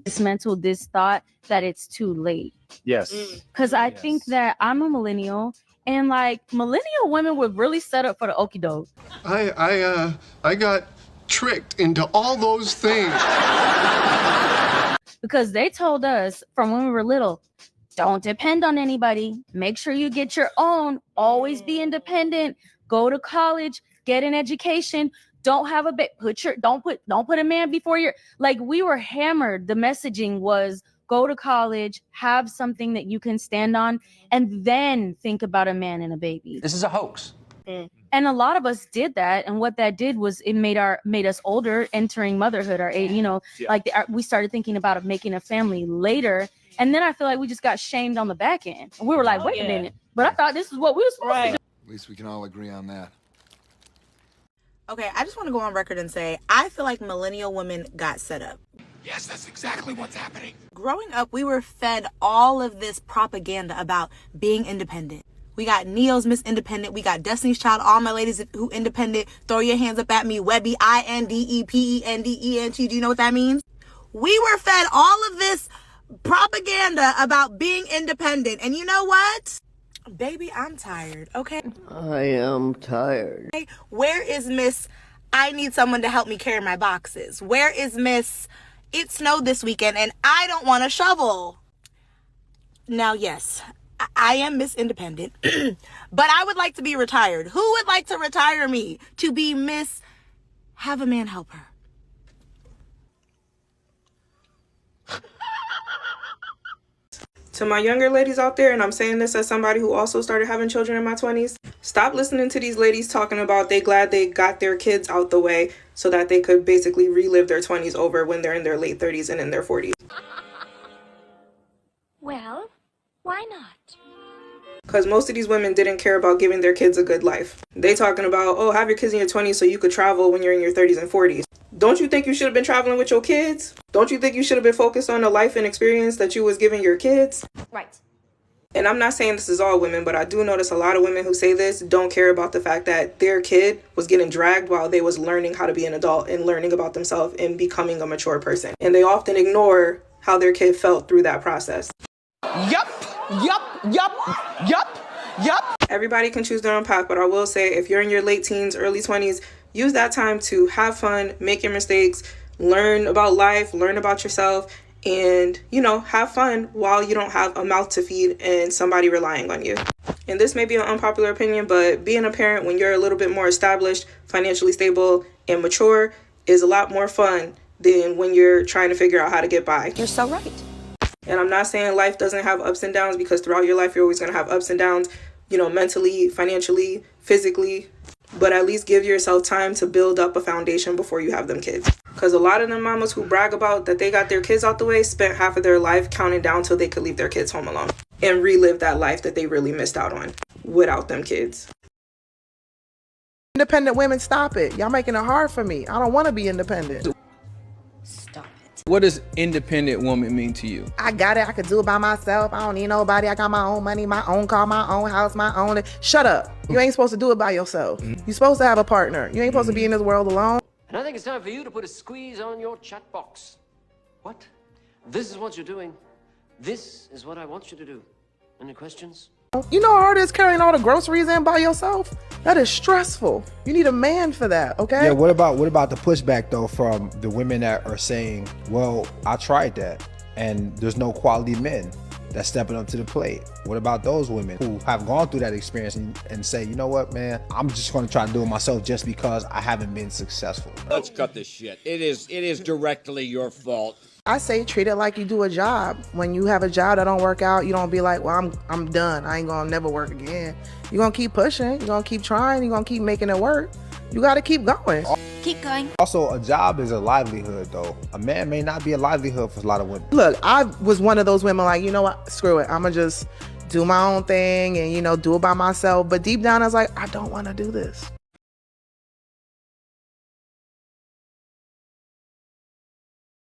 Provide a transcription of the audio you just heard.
this thought that it's too late. Yes. Because I think that I'm a millennial, and like millennial women were really set up for the Okey Doke. I got tricked into all those things. Because they told us from when we were little, don't depend on anybody. Make sure you get your own. Always be independent. Go to college. Get an education. Don't have a don't put a man before your, like, we were hammered. The messaging was go to college, have something that you can stand on, and then think about a man and a baby. This is a hoax. And a lot of us did that, and what that did was it made us older, entering motherhood. We started thinking about making a family later, and then I feel like we just got shamed on the back end. And we were like, wait a minute, but I thought this is what we were supposed to do. At least we can all agree on that. Okay, I just want to go on record and say I feel like millennial women got set up. Yes, that's exactly what's happening. Growing up, we were fed all of this propaganda about being independent. We got Neo's Miss Independent. We got Destiny's Child. All my ladies who independent. Throw your hands up at me. Webby, INDEPENDENT. Do you know what that means? We were fed all of this propaganda about being independent. And you know what? Baby, I'm tired, okay? I am tired. Where is Miss, I need someone to help me carry my boxes? Where is Miss, it snowed this weekend and I don't want to shovel? Now, yes, I am Miss Independent, but I would like to be retired. Who would like to retire me to be Miss, have a man help her? To my younger ladies out there, and I'm saying this as somebody who also started having children in my 20s, stop listening to these ladies talking about they glad they got their kids out the way so that they could basically relive their 20s over when they're in their late 30s and in their 40s. Well, why not? Because most of these women didn't care about giving their kids a good life. They talking about, oh, have your kids in your 20s so you could travel when you're in your 30s and 40s. Don't you think you should have been traveling with your kids? Don't you think you should have been focused on the life and experience that you was giving your kids? Right. And I'm not saying this is all women, but I do notice a lot of women who say this don't care about the fact that their kid was getting dragged while they was learning how to be an adult and learning about themselves and becoming a mature person. And they often ignore how their kid felt through that process. Yup. Everybody can choose their own path, but I will say if you're in your late teens, early 20s, use that time to have fun, make your mistakes, learn about life, learn about yourself, and, have fun while you don't have a mouth to feed and somebody relying on you. And this may be an unpopular opinion, but being a parent when you're a little bit more established, financially stable, and mature is a lot more fun than when you're trying to figure out how to get by. You're so right. And I'm not saying life doesn't have ups and downs, because throughout your life, you're always going to have ups and downs, mentally, financially, physically. But at least give yourself time to build up a foundation before you have them kids. Because a lot of them mamas who brag about that they got their kids out the way spent half of their life counting down till they could leave their kids home alone and relive that life that they really missed out on without them kids. Independent women, stop it. Y'all making it hard for me. I don't want to be independent. Stop it. What does independent woman mean to you? I got it. I could do it by myself. I don't need nobody. I got my own money, my own car, my own house, my own. Shut up. You ain't supposed to do it by yourself. You're supposed to have a partner. You ain't supposed to be in this world alone. And I think it's time for you to put a squeeze on your chat box. What? This is what you're doing. This is what I want you to do. Any questions? You know how hard it is carrying all the groceries in by yourself? That is stressful. You need a man for that, okay? Yeah, what about the pushback though from the women that are saying, well, I tried that and there's no quality men that's stepping up to the plate? What about those women who have gone through that experience and say, you know what, man, I'm just going to try to do it myself just because I haven't been successful. Let's cut this shit. It is directly your fault. I say treat it like you do a job. When you have a job that don't work out, you don't be like, well, I'm done. I ain't gonna never work again. You're gonna keep pushing. You're gonna keep trying. You're gonna keep making it work. You gotta keep going. Keep going. Also, a job is a livelihood, though. A man may not be a livelihood for a lot of women. Look, I was one of those women like, you know what? Screw it. I'm gonna just do my own thing and, do it by myself. But deep down, I was like, I don't want to do this.